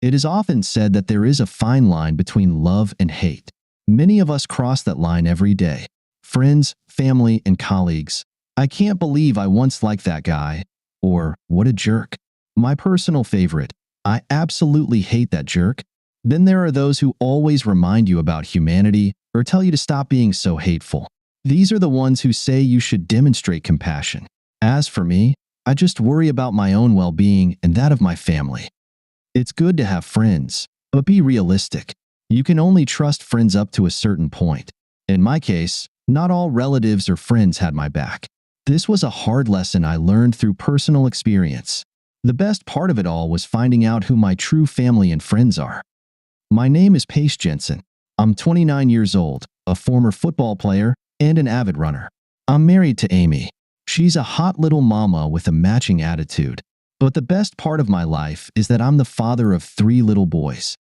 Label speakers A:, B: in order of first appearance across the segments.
A: It is often said that there is a fine line between love and hate. Many of us cross that line every day. Friends, family, and colleagues. I can't believe I once liked that guy. Or, what a jerk. My personal favorite. I absolutely hate that jerk. Then there are those who always remind you about humanity or tell you to stop being so hateful. These are the ones who say you should demonstrate compassion. As for me, I just worry about my own well-being and that of my family. It's good to have friends, but be realistic. You can only trust friends up to a certain point. In my case, not all relatives or friends had my back. This was a hard lesson I learned through personal experience. The best part of it all was finding out who my true family and friends are. My name is Pace Jensen. I'm 29 years old, a former football player, and an avid runner. I'm married to Amy. She's a hot little mama with a matching attitude. But the best part of my life is that I'm the father of 3 little boys.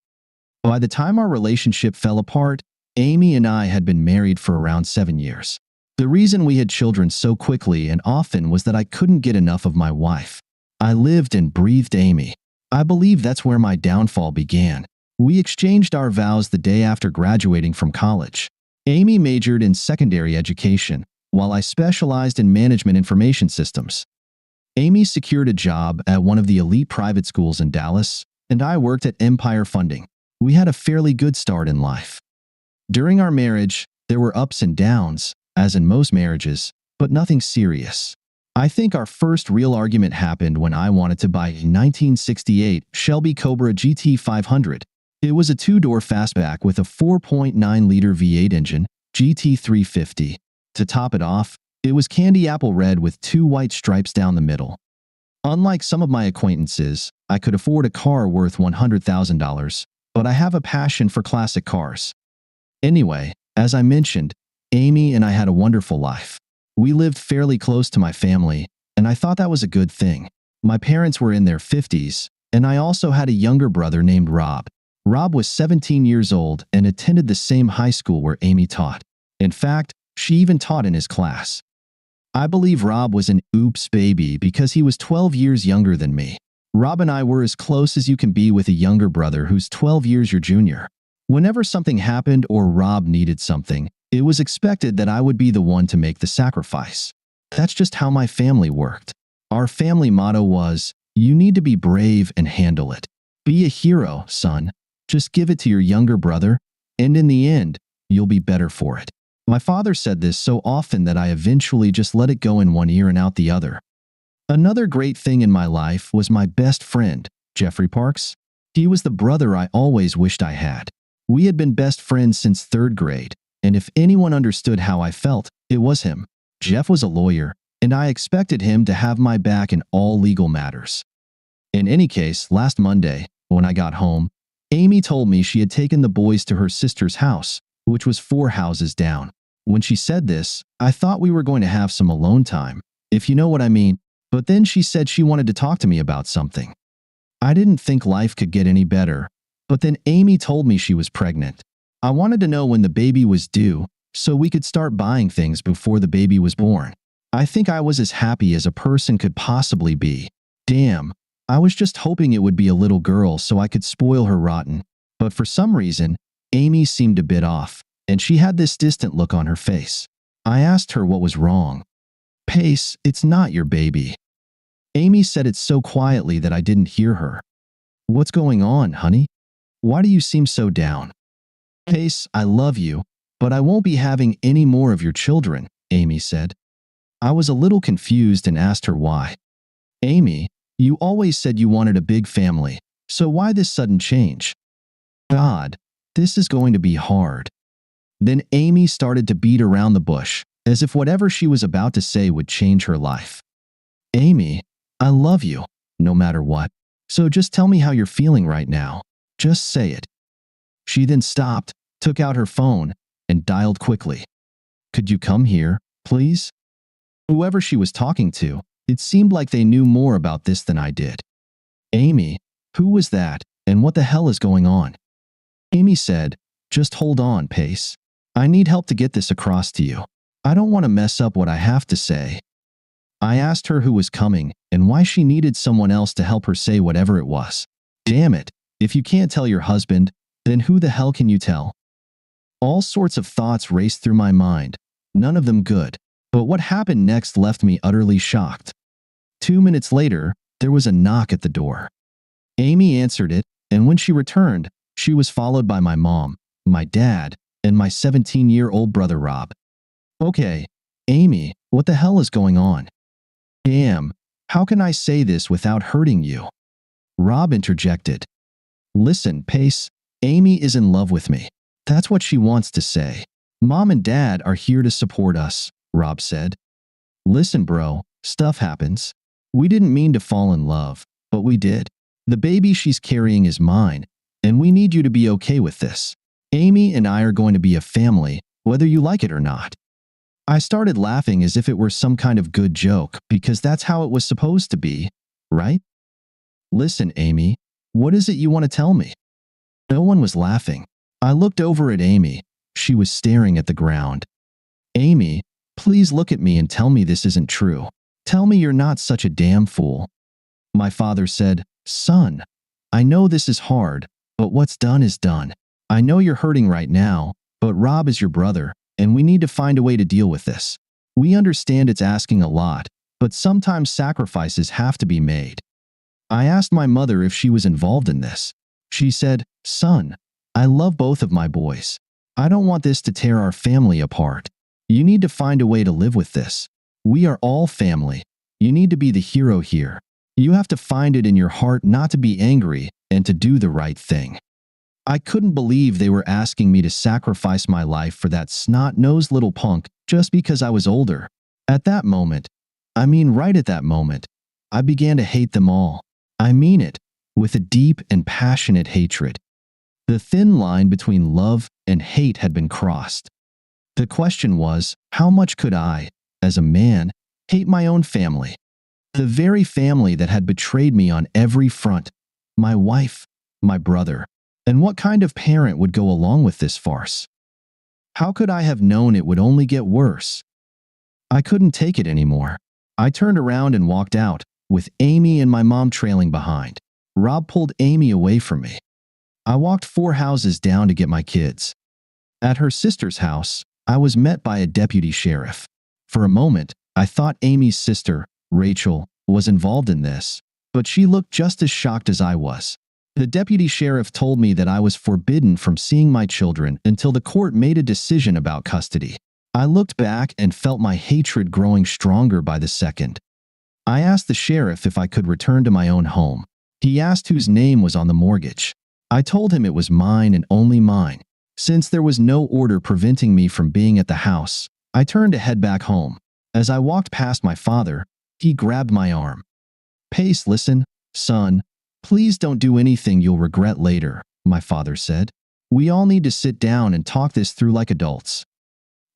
A: By the time our relationship fell apart, Amy and I had been married for around 7 years. The reason we had children so quickly and often was that I couldn't get enough of my wife. I lived and breathed Amy. I believe that's where my downfall began. We exchanged our vows the day after graduating from college. Amy majored in secondary education, while I specialized in management information systems. Amy secured a job at one of the elite private schools in Dallas, and I worked at Empire Funding. We had a fairly good start in life. During our marriage, there were ups and downs, as in most marriages, but nothing serious. I think our first real argument happened when I wanted to buy a 1968 Shelby Cobra GT 500. It was a 2-door fastback with a 4.9-liter V8 engine, GT 350. To top it off, it was candy apple red with 2 white stripes down the middle. Unlike some of my acquaintances, I could afford a car worth $100,000, but I have a passion for classic cars. Anyway, as I mentioned, Amy and I had a wonderful life. We lived fairly close to my family, and I thought that was a good thing. My parents were in their 50s, and I also had a younger brother named Rob. Rob was 17 years old and attended the same high school where Amy taught. In fact, she even taught in his class. I believe Rob was an oops baby because he was 12 years younger than me. Rob and I were as close as you can be with a younger brother who's 12 years your junior. Whenever something happened or Rob needed something, it was expected that I would be the one to make the sacrifice. That's just how my family worked. Our family motto was, "You need to be brave and handle it. Be a hero, son. Just give it to your younger brother, and in the end, you'll be better for it." My father said this so often that I eventually just let it go in one ear and out the other. Another great thing in my life was my best friend, Jeffrey Parks. He was the brother I always wished I had. We had been best friends since 3rd grade, and if anyone understood how I felt, it was him. Jeff was a lawyer, and I expected him to have my back in all legal matters. In any case, last Monday, when I got home, Amy told me she had taken the boys to her sister's house, which was 4 houses down. When she said this, I thought we were going to have some alone time, if you know what I mean, but then she said she wanted to talk to me about something. I didn't think life could get any better, but then Amy told me she was pregnant. I wanted to know when the baby was due, so we could start buying things before the baby was born. I think I was as happy as a person could possibly be. Damn, I was just hoping it would be a little girl so I could spoil her rotten, but for some reason, Amy seemed a bit off, and she had this distant look on her face. I asked her what was wrong. "Pace, it's not your baby." Amy said it so quietly that I didn't hear her. "What's going on, honey? Why do you seem so down?" "Pace, I love you, but I won't be having any more of your children," Amy said. I was a little confused and asked her why. "Amy, you always said you wanted a big family, so why this sudden change?" "God, this is going to be hard." Then Amy started to beat around the bush, as if whatever she was about to say would change her life. "Amy, I love you, no matter what. So just tell me how you're feeling right now. Just say it." She then stopped, took out her phone, and dialed quickly. "Could you come here, please?" Whoever she was talking to, it seemed like they knew more about this than I did. "Amy, who was that, and what the hell is going on?" Amy said, "Just hold on, Pace. I need help to get this across to you. I don't want to mess up what I have to say." I asked her who was coming and why she needed someone else to help her say whatever it was. Damn it, If you can't tell your husband, then who the hell can you tell? All sorts of thoughts raced through my mind, none of them good. But what happened next left me utterly shocked. 2 minutes later, there was a knock at the door. Amy answered it, and when she returned, she was followed by my mom, my dad, and my 17-year-old brother Rob. Okay, Amy, what the hell is going on? Damn, how can I say this without hurting you? Rob interjected. Listen, Pace, Amy is in love with me. That's what she wants to say. Mom and Dad are here to support us, Rob said. Listen, bro, stuff happens. We didn't mean to fall in love, but we did. The baby she's carrying is mine, and we need you to be okay with this. Amy and I are going to be a family, whether you like it or not. I started laughing as if it were some kind of good joke, because that's how it was supposed to be, right? Listen, Amy, what is it you want to tell me? No one was laughing. I looked over at Amy. She was staring at the ground. Amy, please look at me and tell me this isn't true. Tell me you're not such a damn fool. My father said, Son, I know this is hard, but what's done is done. I know you're hurting right now, but Rob is your brother, and we need to find a way to deal with this. We understand it's asking a lot, but sometimes sacrifices have to be made. I asked my mother if she was involved in this. She said, Son, I love both of my boys. I don't want this to tear our family apart. You need to find a way to live with this. We are all family. You need to be the hero here. You have to find it in your heart not to be angry and to do the right thing. I couldn't believe they were asking me to sacrifice my life for that snot-nosed little punk just because I was older. At that moment, right at that moment, I began to hate them all. I mean it, with a deep and passionate hatred. The thin line between love and hate had been crossed. The question was, how much could I, as a man, hate my own family? The very family that had betrayed me on every front. My wife, my brother. And what kind of parent would go along with this farce? How could I have known it would only get worse? I couldn't take it anymore. I turned around and walked out, with Amy and my mom trailing behind. Rob pulled Amy away from me. I walked 4 houses down to get my kids. At her sister's house, I was met by a deputy sheriff. For a moment, I thought Amy's sister, Rachel, was involved in this, but she looked just as shocked as I was. The deputy sheriff told me that I was forbidden from seeing my children until the court made a decision about custody. I looked back and felt my hatred growing stronger by the second. I asked the sheriff if I could return to my own home. He asked whose name was on the mortgage. I told him it was mine and only mine. Since there was no order preventing me from being at the house, I turned to head back home. As I walked past my father, he grabbed my arm. Pace, listen, son. Please don't do anything you'll regret later, my father said. We all need to sit down and talk this through like adults.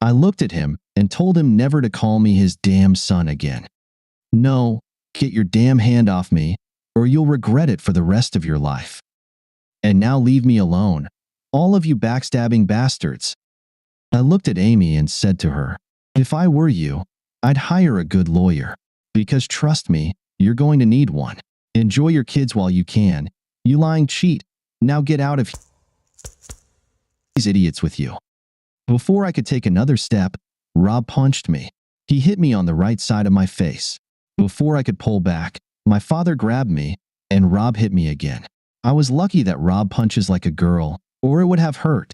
A: I looked at him and told him never to call me his damn son again. No, get your damn hand off me, or you'll regret it for the rest of your life. And now leave me alone, all of you backstabbing bastards. I looked at Amy and said to her, if I were you, I'd hire a good lawyer, because trust me, you're going to need one. Enjoy your kids while you can. You lying cheat. Now get out of these idiots with you. Before I could take another step, Rob punched me. He hit me on the right side of my face. Before I could pull back, my father grabbed me, and Rob hit me again. I was lucky that Rob punches like a girl, or it would have hurt.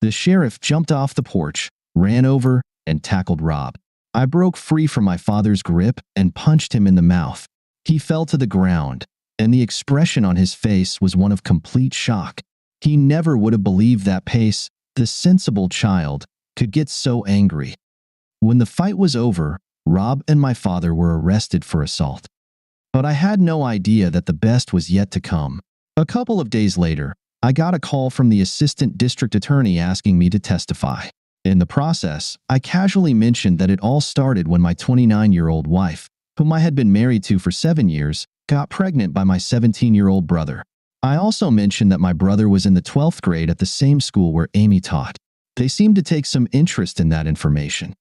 A: The sheriff jumped off the porch, ran over, and tackled Rob. I broke free from my father's grip and punched him in the mouth. He fell to the ground, and the expression on his face was one of complete shock. He never would have believed that Pace, the sensible child, could get so angry. When the fight was over, Rob and my father were arrested for assault. But I had no idea that the best was yet to come. A couple of days later, I got a call from the assistant district attorney asking me to testify. In the process, I casually mentioned that it all started when my 29-year-old wife, whom I had been married to for 7 years, got pregnant by my 17-year-old brother. I also mentioned that my brother was in the 12th grade at the same school where Amy taught. They seemed to take some interest in that information.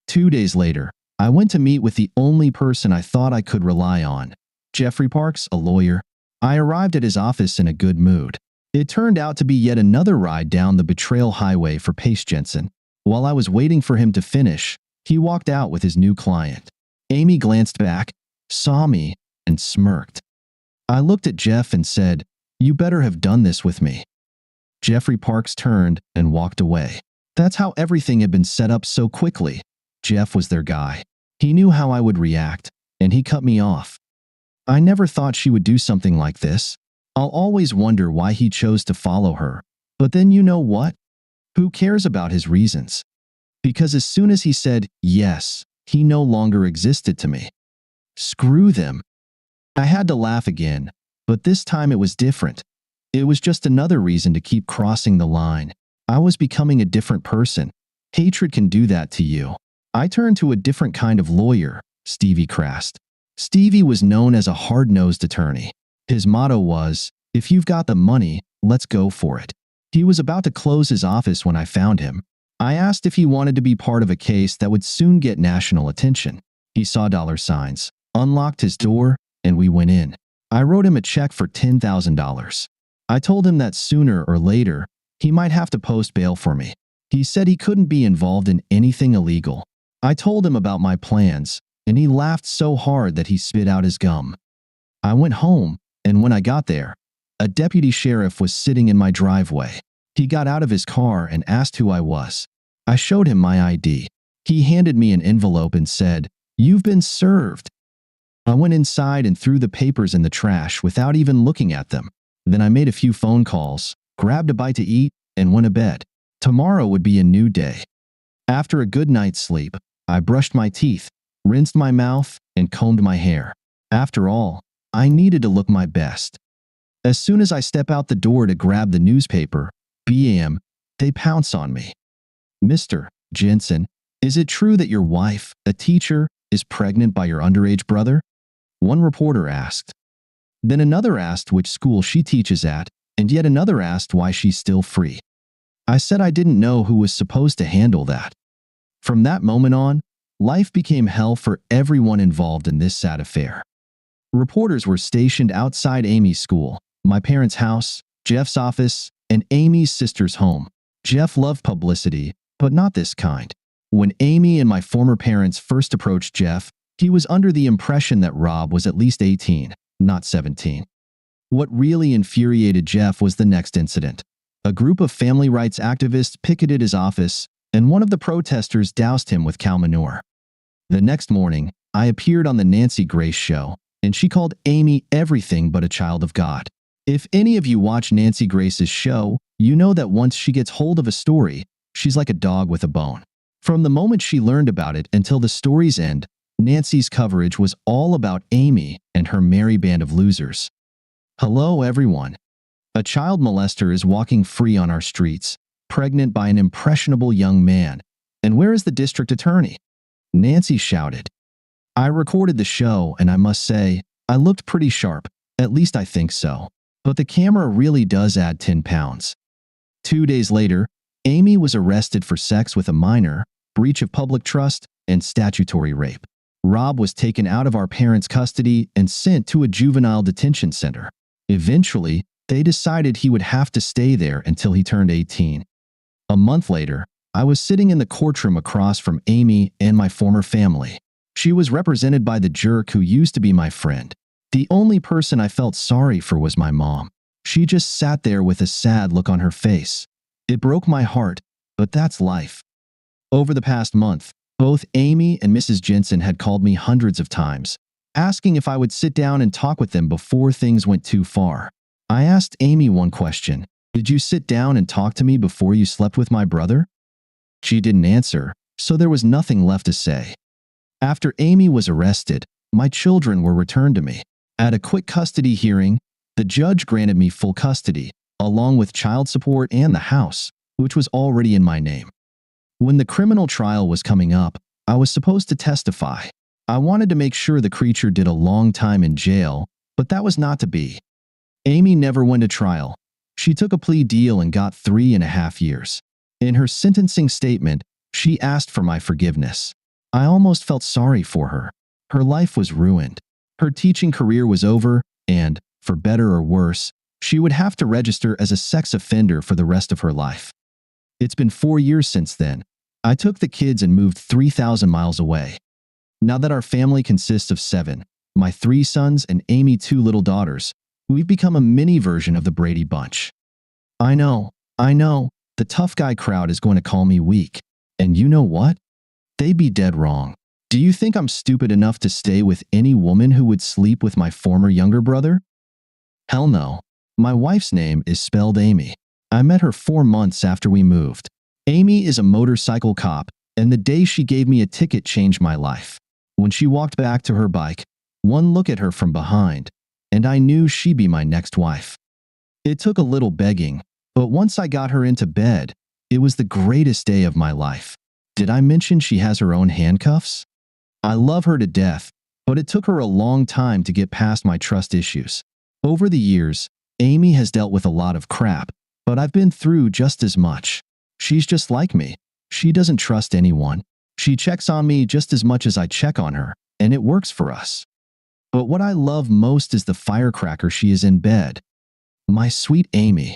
A: 2 days later, I went to meet with the only person I thought I could rely on, Jeffrey Parks, a lawyer. I arrived at his office in a good mood. It turned out to be yet another ride down the betrayal highway for Pace Jensen. While I was waiting for him to finish, he walked out with his new client. Amy glanced back, saw me, and smirked. I looked at Jeff and said, "You better have done this with me." Jeffrey Parks turned and walked away. That's how everything had been set up so quickly. Jeff was their guy. He knew how I would react, and he cut me off. I never thought she would do something like this. I'll always wonder why he chose to follow her. But then you know what? Who cares about his reasons? Because as soon as he said yes, he no longer existed to me. Screw them. I had to laugh again, but this time it was different. It was just another reason to keep crossing the line. I was becoming a different person. Hatred can do that to you. I turned to a different kind of lawyer, Stevie Crast. Stevie was known as a hard-nosed attorney. His motto was, "If you've got the money, let's go for it." He was about to close his office when I found him. I asked if he wanted to be part of a case that would soon get national attention. He saw dollar signs, unlocked his door, and we went in. I wrote him a check for $10,000. I told him that sooner or later, he might have to post bail for me. He said he couldn't be involved in anything illegal. I told him about my plans, and he laughed so hard that he spit out his gum. I went home, and when I got there, a deputy sheriff was sitting in my driveway. He got out of his car and asked who I was. I showed him my ID. He handed me an envelope and said, "You've been served." I went inside and threw the papers in the trash without even looking at them. Then I made a few phone calls, grabbed a bite to eat, and went to bed. Tomorrow would be a new day. After a good night's sleep, I brushed my teeth, rinsed my mouth, and combed my hair. After all, I needed to look my best. As soon as I step out the door to grab the newspaper, bam, they pounce on me. "Mr. Jensen, is it true that your wife, a teacher, is pregnant by your underage brother?" One reporter asked. Then another asked which school she teaches at, and yet another asked why she's still free. I said I didn't know who was supposed to handle that. From that moment on, life became hell for everyone involved in this sad affair. Reporters were stationed outside Amy's school, my parents' house, Jeff's office, and Amy's sister's home. Jeff loved publicity, but not this kind. When Amy and my former parents first approached Jeff, he was under the impression that Rob was at least 18, not 17. What really infuriated Jeff was the next incident. A group of family rights activists picketed his office, and one of the protesters doused him with cow manure. The next morning, I appeared on the Nancy Grace show, and she called Amy everything but a child of God. If any of you watch Nancy Grace's show, you know that once she gets hold of a story, she's like a dog with a bone. From the moment she learned about it until the story's end, Nancy's coverage was all about Amy and her merry band of losers. Hello, everyone. A child molester is walking free on our streets, pregnant by an impressionable young man. And where is the district attorney? Nancy shouted. I recorded the show, and I must say, I looked pretty sharp. At least I think so. But the camera really does add 10 pounds. 2 days later, Amy was arrested for sex with a minor, breach of public trust, and statutory rape. Rob was taken out of our parents' custody and sent to a juvenile detention center. Eventually, they decided he would have to stay there until he turned 18. A month later, I was sitting in the courtroom across from Amy and my former family. She was represented by the jerk who used to be my friend. The only person I felt sorry for was my mom. She just sat there with a sad look on her face. It broke my heart, but that's life. Over the past month, both Amy and Mrs. Jensen had called me hundreds of times, asking if I would sit down and talk with them before things went too far. I asked Amy one question. "Did you sit down and talk to me before you slept with my brother?" She didn't answer, so there was nothing left to say. After Amy was arrested, my children were returned to me. At a quick custody hearing, the judge granted me full custody, along with child support and the house, which was already in my name. When the criminal trial was coming up, I was supposed to testify. I wanted to make sure the creature did a long time in jail, but that was not to be. Amy never went to trial. She took a plea deal and got 3.5 years. In her sentencing statement, she asked for my forgiveness. I almost felt sorry for her. Her life was ruined. Her teaching career was over, and, For better or worse, she would have to register as a sex offender for the rest of her life. It's been 4 years since then. I took the kids and moved 3,000 miles away. Now that our family consists of 7, my 3 sons and Amy 2 little daughters, we've become a mini version of the Brady Bunch. I know, the tough guy crowd is going to call me weak. And you know what? They'd be dead wrong. Do you think I'm stupid enough to stay with any woman who would sleep with my former younger brother? Hell no. My wife's name is spelled Amy. I met her 4 months after we moved. Amy is a motorcycle cop, and the day she gave me a ticket changed my life. When she walked back to her bike, one look at her from behind, and I knew she'd be my next wife. It took a little begging, but once I got her into bed, it was the greatest day of my life. Did I mention she has her own handcuffs? I love her to death, but it took her a long time to get past my trust issues. Over the years, Amy has dealt with a lot of crap, but I've been through just as much. She's just like me. She doesn't trust anyone. She checks on me just as much as I check on her, and it works for us. But what I love most is the firecracker she is in bed. My sweet Amy.